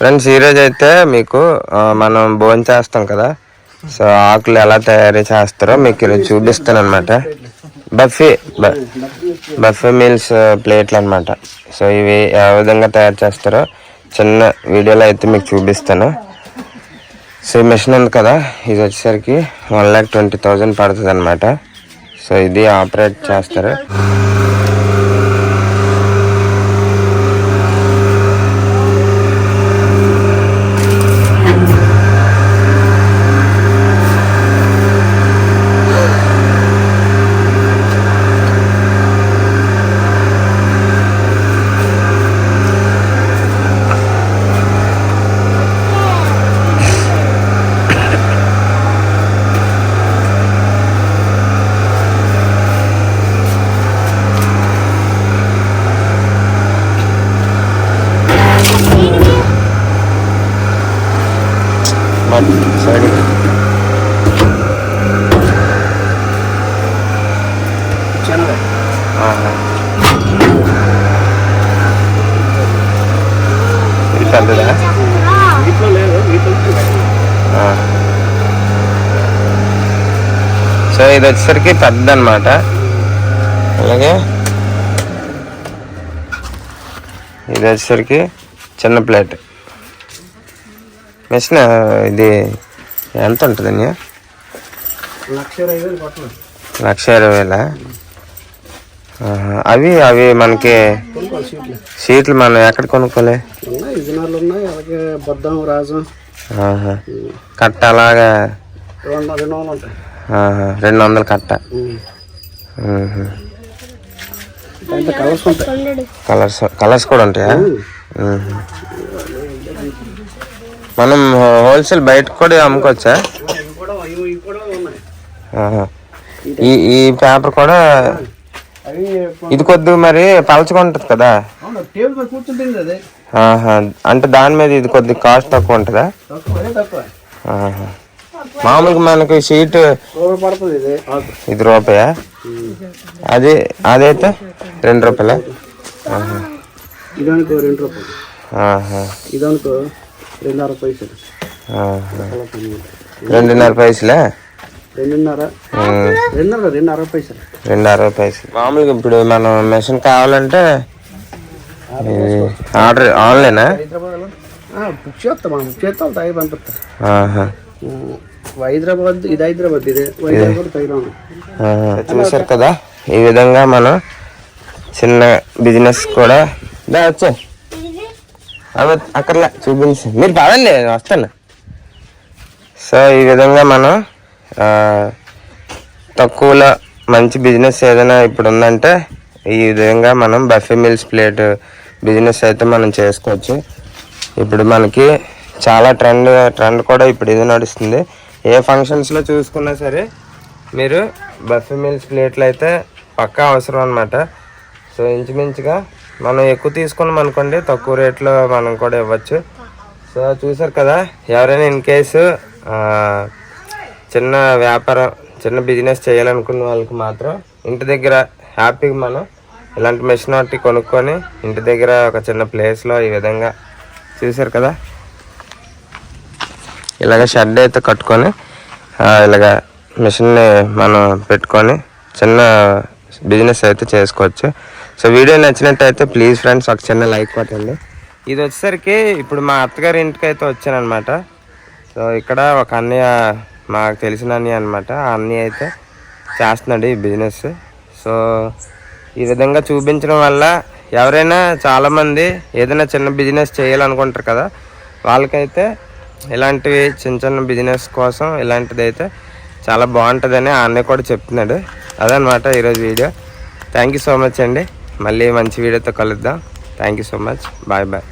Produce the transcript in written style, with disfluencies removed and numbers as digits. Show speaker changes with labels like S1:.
S1: Friends ఈరోజు అయితే మీకు మనం భోజనం చేస్తాం కదా, సో ఆకులు ఎలా తయారు చేస్తారో మీకు ఈరోజు చూపిస్తాను అనమాట. బఫే మీల్స్ ప్లేట్లు అనమాట. సో ఇవి ఏ విధంగా తయారు చేస్తారో చిన్న వీడియోలో అయితే మీకు చూపిస్తాను. సో ఈ మెషిన్ ఉంది కదా, ఇది వచ్చేసరికి 1,20,000 పడుతుంది అనమాట. సో ఇది ఆపరేట్ చేస్తారు. సైడ్ ఇది పెద్దదా? సో ఇది వచ్చేసరికి పెద్ద అనమాట. అలాగే ఇది వచ్చేసరికి చిన్న ప్లేట్. మెషిన్ ఇది ఎంత ఉంటుంది అన్నయ్య? 1,20,000. అవి అవి మనకి సీట్లు మనం ఎక్కడ కొనుక్కోలే? కట్ట అలాగా 200 కట్ట. కలర్స్ కూడా ఉంటాయా? మనం హోల్సేల్ బయట కూడా అమ్ముకోవచ్చా? ఈ పేపర్ కూడా ఇది కొద్దిగా మరి పలచగా ఉంటుంది కదా, అంటే దాని మీద ఇది కొద్దిగా కాస్ట్ తక్కువ ఉంటుందా? మామూలుగా మనకి షీట్ ఇది రూపాయా? అదైతే 2 రూపాయలా?
S2: 2.5 పైసలు.
S1: 2.5 పైసలే?
S2: 2.5 పైసలు.
S1: 2.60 పైసలు. మామూలుగా ఇప్పుడు మనం మెషిన్ కావాలంటే ఆర్డర్ ఆన్లైనా?
S2: బుక్ చేస్తాం, బుక్ చేస్తాం, తయారు పంపిస్తారు. హైదరాబాద్ ఇది హైదరాబాద్, ఇదే
S1: చూసారు కదా, ఈ విధంగా మనం చిన్న బిజినెస్ కూడా వచ్చే అక్కర్లే చూపించి మీరు పదండి, వస్తాను. సో ఈ విధంగా మనం తక్కువలో మంచి బిజినెస్ ఏదైనా ఇప్పుడు ఉందంటే ఈ విధంగా మనం బఫే మీల్స్ ప్లేట్ బిజినెస్ అయితే మనం చేసుకోవచ్చు. ఇప్పుడు మనకి చాలా ట్రెండ్ కూడా ఇప్పుడు ఇది నడుస్తుంది. ఏ ఫంక్షన్స్లో చూసుకున్నా సరే మీరు బఫే మీల్స్ ప్లేట్లు అయితే పక్కా అవసరం అన్నమాట. సో ఇంచుమించుగా మనం ఎక్కువ తీసుకున్నాం అనుకోండి, తక్కువ రేట్లో మనం కూడా ఇవ్వచ్చు. సో చూసారు కదా, ఎవరైనా ఇన్ కేసు చిన్న వ్యాపారం, చిన్న బిజినెస్ చేయాలనుకున్న వాళ్ళకి మాత్రం ఇంటి దగ్గర హ్యాపీగా మనం ఇలాంటి మెషిన్ ఒకటి కొనుక్కొని ఇంటి దగ్గర ఒక చిన్న ప్లేస్లో ఈ విధంగా చూసారు కదా, ఇలాగ షెడ్ అయితే కట్టుకొని ఇలాగ మెషిన్ని మనం పెట్టుకొని చిన్న బిజినెస్ అయితే చేసుకోవచ్చు. సో వీడియో నచ్చినట్టయితే ప్లీజ్ ఫ్రెండ్స్ ఒక చిన్న లైక్ కొట్టండి. ఇది వచ్చేసరికి ఇప్పుడు మా అత్తగారి ఇంటికి అయితే వచ్చానమాట. సో ఇక్కడ ఒక అన్నయ్య, మాకు తెలిసిన అన్నయ్య అనమాట, ఆ అన్నయ్య అయితే చేస్తున్నాడు ఈ బిజినెస్. సో ఈ విధంగా చూపించడం వల్ల ఎవరైనా చాలామంది ఏదైనా చిన్న బిజినెస్ చేయాలనుకుంటారు కదా, వాళ్ళకైతే ఇలాంటివి చిన్న చిన్న బిజినెస్ కోసం ఇలాంటిది అయితే చాలా బాగుంటుందని ఆ అన్నయ్య కూడా చెప్తున్నాడు. అదనమాట ఈరోజు వీడియో. థ్యాంక్ యూ సో మచ్ అండి. మళ్ళీ మంచి వీడియోతో కలుద్దాం. Thank you so much. Bye bye.